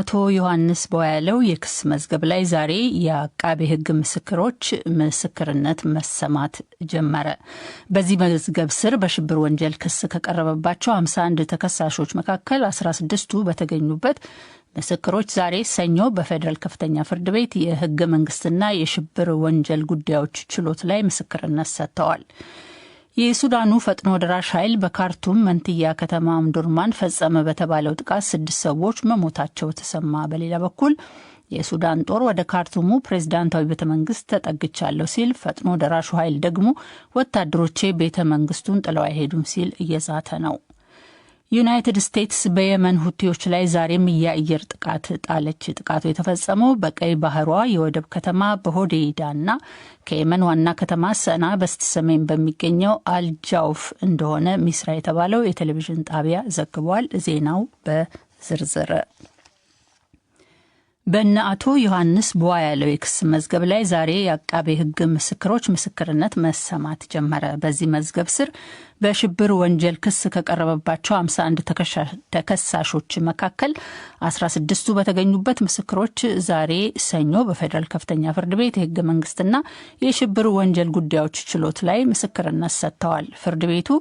አቶ ዮሐንስ ቦያለው የክስ መዝገብ ላይ ዛሬ የአቃቤ ሕግ ምስክሮች ምስክርነት መሰማት ጀመረ። በዚህ መዝገብ ስር በሽብር ወንጀል ክስ ከቀረበባቸው 51 ተከሳሾች መካከል 16ቱ በተገኙበት ምስክሮች ዛሬ ሰኞ በፌደራል ከፍተኛ ፍርድ ቤት የሕገ መንግስትና የሽብር ወንጀል ጉዳዮች ችሎት ላይ ምስክርነት ሰጥተዋል። የሱዳኑ ፈጥኖ ደራሽ ኃይል በካርቱም መንትያ ከተማ ኦምዱርማን ፈጸመ በተባለው ጥቃት 6 ሰዎች መሞታቸው ተሰማ። በሌላ በኩል የሱዳን ጦር ወደ ካርቱሙ ፕሬዝዳንታዊ ቤተመንግስት ተጠግቻለሁ ሲል፣ ፈጥኖ ደራሹ ኃይል ደግሞ ወታደሮቼ ቤተመንግስቱን ጥለው አይሄዱም ሲል እየዛተ ነው። ዩናይትድ ስቴትስ በየመን ሁቲዎች ላይ ዛሬም የአየር ጥቃት ጣለች። ጥቃቱ የተፈጸመው በቀይ ባህሯ የወደብ ከተማ በሆዴይዳና ከየመን ዋና ከተማ ሰና በስተሰሜን በሚገኘው አልጃውፍ እንደሆነ ሚስራ የተባለው የቴሌቪዥን ጣቢያ ዘግቧል። ዜናው በዝርዝር በእነ አቶ ዮሐንስ ቦያለው የክስ መዝገብ ላይ ዛሬ የአቃቤ ሕግ ምስክሮች ምስክርነት መሰማት ጀመረ። በዚህ መዝገብ ስር በሽብር ወንጀል ክስ ከቀረበባቸው 51 ተከሳሾች መካከል 16ቱ በተገኙበት ምስክሮች ዛሬ ሰኞ በፌደራል ከፍተኛ ፍርድ ቤት የሕገ መንግስትና የሽብር ወንጀል ጉዳዮች ችሎት ላይ ምስክርነት ሰጥተዋል። ፍርድ ቤቱ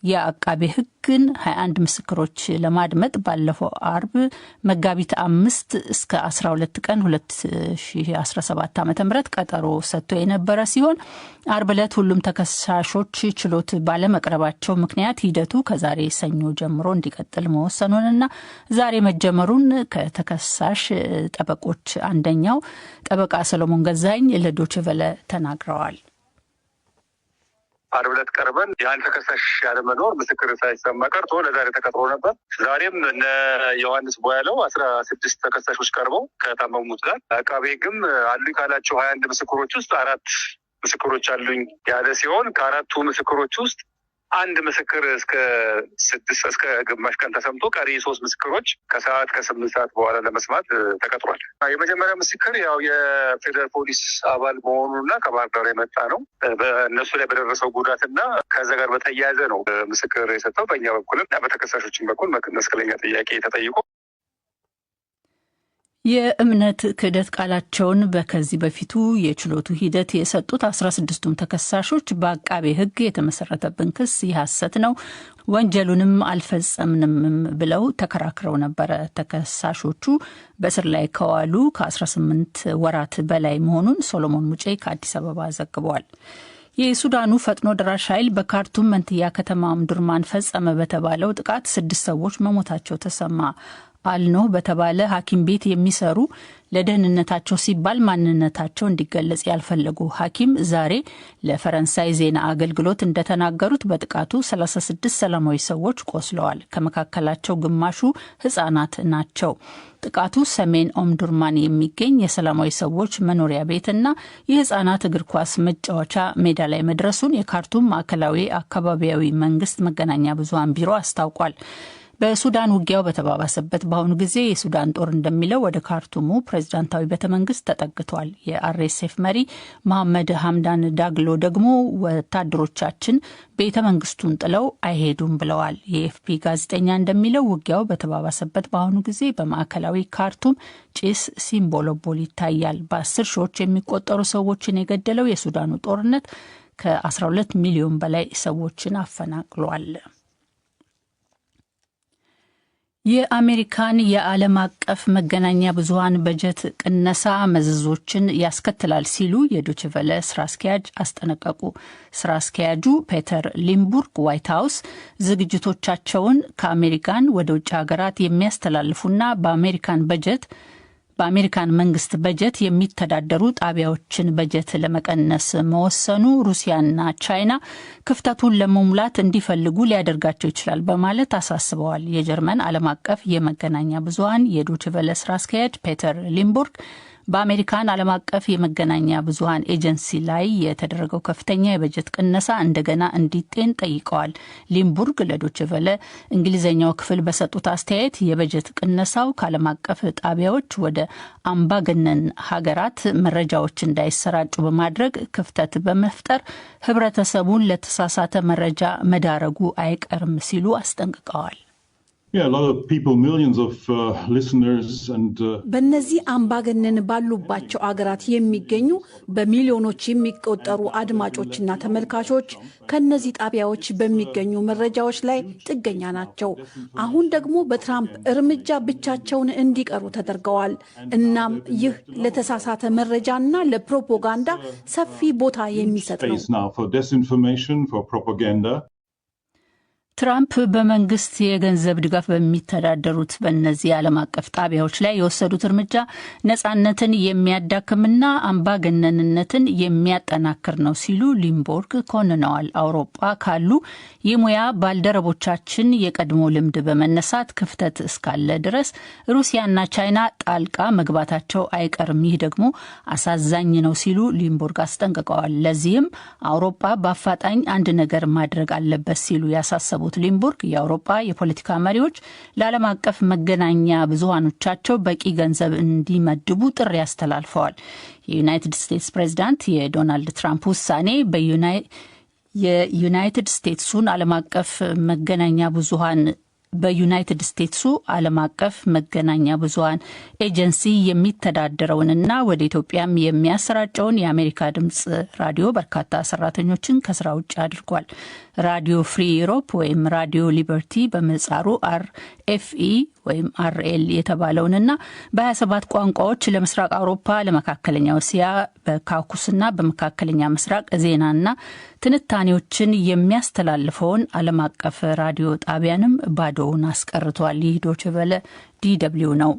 የአቃቤ ሕግን 21 ምስክሮች ለማድመጥ ባለፈው አርብ መጋቢት 5 እስከ 12 ቀን 2017 ዓ.ም ቀጠሮ ሰጥቶ የነበረ ሲሆን አርብ ዕለት ሁሉም ተከሳሾች ችሎት ባለመቅረባቸው ምክንያት ሂደቱ ከዛሬ ሰኞ ጀምሮ እንዲቀጥል መወሰኑንና ዛሬ መጀመሩን ከተከሳሽ ጠበቆች አንደኛው ጠበቃ ሰሎሞን ገዛኝ ለዶይቼ ቬለ ተናግረዋል። አርብ ዕለት ቀርበን የአንድ ተከሳሽ ያለመኖር ምስክር ሳይሰማ ቀርቶ ለዛሬ ተቀጥሮ ነበር። ዛሬም እነ ዮሐንስ ቦያለው 16 ተከሳሾች ቀርበው ከታመሙት ጋር አቃቤ ሕግም አሉኝ ካላቸው 21 ምስክሮች ውስጥ 4 ምስክሮች አሉኝ ያለ ሲሆን ከአራቱ ምስክሮች ውስጥ አንድ ምስክር እስከ ግማሽ ቀን ተሰምቶ ቀሪ 3 ምስክሮች ከ8 ሰዓት በኋላ ለመስማት ተቀጥሯል። የመጀመሪያ ምስክር ያው የፌደራል ፖሊስ አባል መሆኑና ከባህር ዳር የመጣ ነው። በእነሱ ላይ በደረሰው ጉዳትና ከዛ ጋር በተያያዘ ነው ምስክር የሰጠው። በእኛ በኩልም በተከሳሾችን በኩል መስቀለኛ ጥያቄ ተጠይቆ የእምነት ክህደት ቃላቸውን በከዚህ በፊቱ የችሎቱ ሂደት የሰጡት 16ቱም ተከሳሾች በአቃቤ ሕግ የተመሰረተብን ክስ የሐሰት ነው፣ ወንጀሉንም አልፈጸምንም ብለው ተከራክረው ነበረ። ተከሳሾቹ በእስር ላይ ከዋሉ ከ18 ወራት በላይ መሆኑን ሶሎሞን ሙጬ ከአዲስ አበባ ዘግቧል። የሱዳኑ ፈጥኖ ደራሽ ኃይል በካርቱም መንትያ ከተማ ኦምዱርማን ፈጸመ በተባለው ጥቃት 6 ሰዎች መሞታቸው ተሰማ። አልኖህ በተባለ ሐኪም ቤት የሚሰሩ ለደህንነታቸው ሲባል ማንነታቸው እንዲገለጽ ያልፈለጉ ሐኪም ዛሬ ለፈረንሳይ ዜና አገልግሎት እንደተናገሩት በጥቃቱ 36 ሰላማዊ ሰዎች ቆስለዋል። ከመካከላቸው ግማሹ ሕፃናት ናቸው። ጥቃቱ ሰሜን ኦምዱርማን የሚገኝ የሰላማዊ ሰዎች መኖሪያ ቤትና የሕፃናት እግር ኳስ መጫወቻ ሜዳ ላይ መድረሱን የካርቱም ማዕከላዊ አካባቢያዊ መንግስት መገናኛ ብዙሃን ቢሮ አስታውቋል። በሱዳን ውጊያው በተባባሰበት በአሁኑ ጊዜ የሱዳን ጦር እንደሚለው ወደ ካርቱሙ ፕሬዝዳንታዊ ቤተመንግስት ተጠግቷል። የአርኤስኤፍ መሪ መሐመድ ሐምዳን ዳግሎ ደግሞ ወታደሮቻችን ቤተመንግስቱን ጥለው አይሄዱም ብለዋል። የኤፍፒ ጋዜጠኛ እንደሚለው ውጊያው በተባባሰበት በአሁኑ ጊዜ በማዕከላዊ ካርቱም ጭስ ሲምቦሎቦል ይታያል። በ10 ሺዎች የሚቆጠሩ ሰዎችን የገደለው የሱዳኑ ጦርነት ከ12 ሚሊዮን በላይ ሰዎችን አፈናቅሏል። የአሜሪካን የዓለም አቀፍ መገናኛ ብዙሃን በጀት ቅነሳ መዘዞችን ያስከትላል ሲሉ የዶይቼ ቬለ ስራ አስኪያጅ አስጠነቀቁ። ስራ አስኪያጁ ፔተር ሊምቡርግ ዋይት ሀውስ ዝግጅቶቻቸውን ከአሜሪካን ወደ ውጭ ሀገራት የሚያስተላልፉና በአሜሪካን መንግስት በጀት የሚተዳደሩ ጣቢያዎችን በጀት ለመቀነስ መወሰኑ ሩሲያና ቻይና ክፍተቱን ለመሙላት እንዲፈልጉ ሊያደርጋቸው ይችላል በማለት አሳስበዋል። የጀርመን ዓለም አቀፍ የመገናኛ ብዙሃን የዶይቼ ቬለ ስራ አስኪያጅ ፔተር ሊምቡርግ በአሜሪካን ዓለም አቀፍ የመገናኛ ብዙሃን ኤጀንሲ ላይ የተደረገው ከፍተኛ የበጀት ቅነሳ እንደገና እንዲጤን ጠይቀዋል። ሊምቡርግ ለዶይቼ ቬለ እንግሊዝኛው ክፍል በሰጡት አስተያየት የበጀት ቅነሳው ከዓለም አቀፍ ጣቢያዎች ወደ አምባገነን ሀገራት መረጃዎች እንዳይሰራጩ በማድረግ ክፍተት በመፍጠር ህብረተሰቡን ለተሳሳተ መረጃ መዳረጉ አይቀርም ሲሉ አስጠንቅቀዋል። Yeah, a lot of people, millions of listeners and በእነዚህ አምባገነን ባሉባቸው አገራት የሚገኙ በሚሊዮኖች የሚቆጠሩ አድማጮችና ተመልካቾች ከነዚህ ጣቢያዎች በሚገኙ መረጃዎች ላይ ጥገኛ ናቸው። አሁን ደግሞ በትራምፕ እርምጃ ብቻቸውን እንዲቀሩ ተደርገዋል። እናም ይህ ለተሳሳተ መረጃና ለፕሮፓጋንዳ ሰፊ ቦታ የሚሰጥ ነው። ትራምፕ በመንግስት የገንዘብ ድጋፍ በሚተዳደሩት በእነዚህ ዓለም አቀፍ ጣቢያዎች ላይ የወሰዱት እርምጃ ነጻነትን የሚያዳክምና አምባገነንነትን የሚያጠናክር ነው ሲሉ ሊምቦርግ ኮንነዋል። አውሮፓ ካሉ የሙያ ባልደረቦቻችን የቀድሞ ልምድ በመነሳት ክፍተት እስካለ ድረስ ሩሲያና ቻይና ጣልቃ መግባታቸው አይቀርም። ይህ ደግሞ አሳዛኝ ነው ሲሉ ሊምቦርግ አስጠንቅቀዋል። ለዚህም አውሮፓ በአፋጣኝ አንድ ነገር ማድረግ አለበት ሲሉ ያሳሰቡት ሊምቦርግ የአውሮፓ የፖለቲካ መሪዎች ለዓለም አቀፍ መገናኛ ብዙሃኖቻቸው በቂ ገንዘብ እንዲመድቡ ጥሪ አስተላልፈዋል። የዩናይትድ ስቴትስ ፕሬዚዳንት የዶናልድ ትራምፕ ውሳኔ የዩናይትድ ስቴትሱን ዓለም አቀፍ መገናኛ ብዙሃን በዩናይትድ ስቴትሱ ዓለም አቀፍ መገናኛ ብዙሃን ኤጀንሲ የሚተዳደረውንና ወደ ኢትዮጵያም የሚያሰራጨውን የአሜሪካ ድምፅ ራዲዮ በርካታ ሰራተኞችን ከስራ ውጭ አድርጓል። ራዲዮ ፍሪ ዩሮፕ ወይም ራዲዮ ሊበርቲ በምህጻሩ RFE ወይም RL የተባለውንና በ27 ቋንቋዎች ለምስራቅ አውሮፓ፣ ለመካከለኛው እስያ፣ በካውኩስና በመካከለኛ ምስራቅ ዜናና ትንታኔዎችን የሚያስተላልፈውን ዓለም አቀፍ ራዲዮ ጣቢያንም ባዶውን አስቀርቷል። ይህ ዶይቼ ቬለ DW ነው።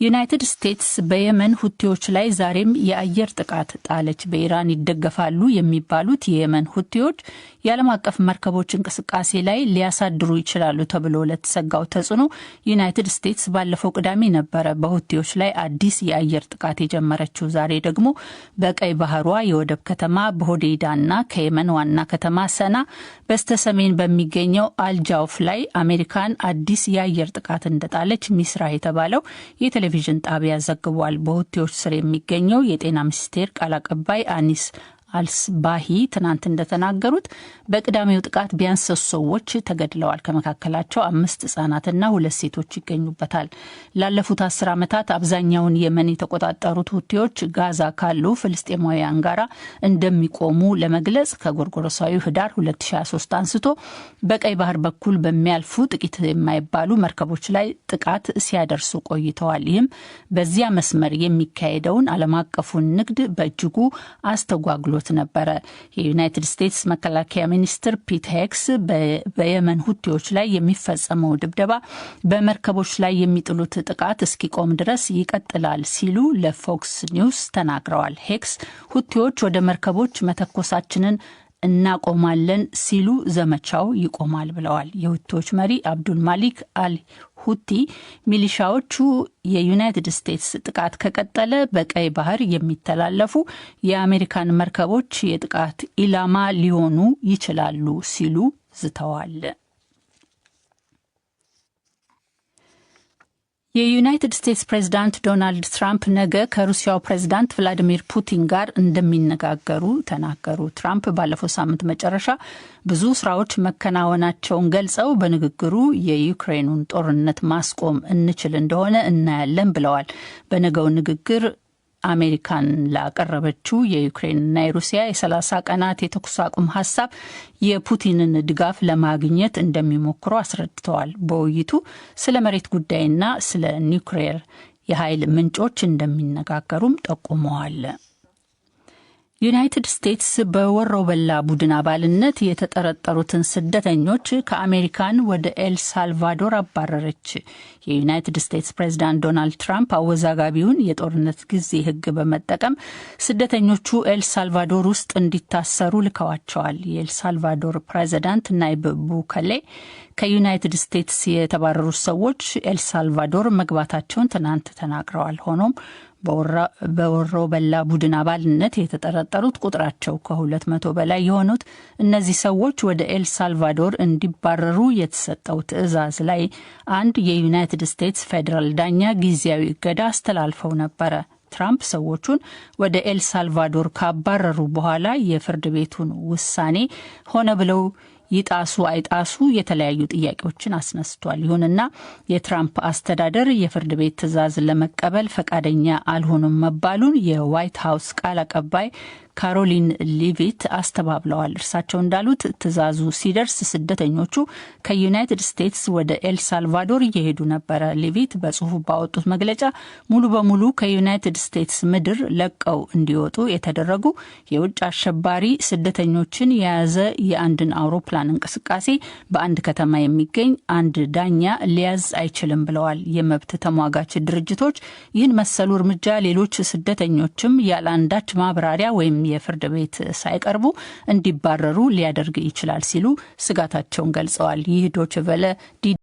ዩናይትድ ስቴትስ በየመን ሁቲዎች ላይ ዛሬም የአየር ጥቃት ጣለች። በኢራን ይደገፋሉ የሚባሉት የየመን ሁቲዎች የዓለም አቀፍ መርከቦች እንቅስቃሴ ላይ ሊያሳድሩ ይችላሉ ተብሎ ለተሰጋው ተጽዕኖ ዩናይትድ ስቴትስ ባለፈው ቅዳሜ ነበረ በሁቲዎች ላይ አዲስ የአየር ጥቃት የጀመረችው። ዛሬ ደግሞ በቀይ ባህሯ የወደብ ከተማ በሆዴይዳና ከየመን ዋና ከተማ ሰና በስተሰሜን በሚገኘው አልጃውፍ ላይ አሜሪካን አዲስ የአየር ጥቃት እንደጣለች ሚስራ የተባለው ቴሌቪዥን ጣቢያ ዘግቧል። በሁቲዎች ስር የሚገኘው የጤና ሚኒስቴር ቃል አቀባይ አኒስ አልስባሂ ትናንት እንደተናገሩት በቅዳሜው ጥቃት ቢያንስ 3 ሰዎች ተገድለዋል። ከመካከላቸው 5 ህጻናትና 2 ሴቶች ይገኙበታል። ላለፉት 10 ዓመታት አብዛኛውን የመን የተቆጣጠሩት ሁቲዎች ጋዛ ካሉ ፍልስጤማውያን ጋር እንደሚቆሙ ለመግለጽ ከጎርጎሮሳዊ ህዳር 2023 አንስቶ በቀይ ባህር በኩል በሚያልፉ ጥቂት የማይባሉ መርከቦች ላይ ጥቃት ሲያደርሱ ቆይተዋል። ይህም በዚያ መስመር የሚካሄደውን ዓለም አቀፉን ንግድ በእጅጉ አስተጓጉሎ ነበረ። የዩናይትድ ስቴትስ መከላከያ ሚኒስትር ፒት ሄክስ በየመን ሁቲዎች ላይ የሚፈጸመው ድብደባ በመርከቦች ላይ የሚጥሉት ጥቃት እስኪቆም ድረስ ይቀጥላል ሲሉ ለፎክስ ኒውስ ተናግረዋል። ሄክስ ሁቲዎች ወደ መርከቦች መተኮሳችንን እናቆማለን ሲሉ ዘመቻው ይቆማል ብለዋል። የሁቲዎች መሪ አብዱል ማሊክ አል ሁቲ ሚሊሻዎቹ የዩናይትድ ስቴትስ ጥቃት ከቀጠለ በቀይ ባህር የሚተላለፉ የአሜሪካን መርከቦች የጥቃት ኢላማ ሊሆኑ ይችላሉ ሲሉ ዝተዋል። የዩናይትድ ስቴትስ ፕሬዝዳንት ዶናልድ ትራምፕ ነገ ከሩሲያው ፕሬዝዳንት ቭላዲሚር ፑቲን ጋር እንደሚነጋገሩ ተናገሩ። ትራምፕ ባለፈው ሳምንት መጨረሻ ብዙ ስራዎች መከናወናቸውን ገልጸው በንግግሩ የዩክሬኑን ጦርነት ማስቆም እንችል እንደሆነ እናያለን ብለዋል። በነገው ንግግር አሜሪካን ላቀረበችው የዩክሬንና የሩሲያ የ30 ቀናት የተኩስ አቁም ሀሳብ የፑቲንን ድጋፍ ለማግኘት እንደሚሞክሩ አስረድተዋል። በውይይቱ ስለ መሬት ጉዳይና ስለ ኒውክሌር የኃይል ምንጮች እንደሚነጋገሩም ጠቁመዋል። ዩናይትድ ስቴትስ በወሮበላ ቡድን አባልነት የተጠረጠሩትን ስደተኞች ከአሜሪካን ወደ ኤል ሳልቫዶር አባረረች። የዩናይትድ ስቴትስ ፕሬዝዳንት ዶናልድ ትራምፕ አወዛጋቢውን የጦርነት ጊዜ ሕግ በመጠቀም ስደተኞቹ ኤል ሳልቫዶር ውስጥ እንዲታሰሩ ልከዋቸዋል። የኤል ሳልቫዶር ፕሬዝዳንት ናይብ ቡከሌ ከዩናይትድ ስቴትስ የተባረሩት ሰዎች ኤል ሳልቫዶር መግባታቸውን ትናንት ተናግረዋል። ሆኖም በወሮ በላ ቡድን አባልነት የተጠረጠሩት ቁጥራቸው ከ200 በላይ የሆኑት እነዚህ ሰዎች ወደ ኤል ሳልቫዶር እንዲባረሩ የተሰጠው ትዕዛዝ ላይ አንድ የዩናይትድ ስቴትስ ፌዴራል ዳኛ ጊዜያዊ እገዳ አስተላልፈው ነበረ። ትራምፕ ሰዎቹን ወደ ኤል ሳልቫዶር ካባረሩ በኋላ የፍርድ ቤቱን ውሳኔ ሆነ ብለው ይጣሱ አይጣሱ የተለያዩ ጥያቄዎችን አስነስቷል። ይሁንና የትራምፕ አስተዳደር የፍርድ ቤት ትዕዛዝ ለመቀበል ፈቃደኛ አልሆኑም መባሉን የዋይት ሀውስ ቃል አቀባይ ካሮሊን ሊቪት አስተባብለዋል። እርሳቸው እንዳሉት ትዕዛዙ ሲደርስ ስደተኞቹ ከዩናይትድ ስቴትስ ወደ ኤል ሳልቫዶር እየሄዱ ነበረ። ሊቪት በጽሁፍ ባወጡት መግለጫ ሙሉ በሙሉ ከዩናይትድ ስቴትስ ምድር ለቀው እንዲወጡ የተደረጉ የውጭ አሸባሪ ስደተኞችን የያዘ የአንድን አውሮፕላን እንቅስቃሴ በአንድ ከተማ የሚገኝ አንድ ዳኛ ሊያዝ አይችልም ብለዋል። የመብት ተሟጋች ድርጅቶች ይህን መሰሉ እርምጃ ሌሎች ስደተኞችም ያለ አንዳች ማብራሪያ ወይም የፍርድ ቤት ሳይቀርቡ እንዲባረሩ ሊያደርግ ይችላል ሲሉ ስጋታቸውን ገልጸዋል። ይህ ዶይቼ ቬለ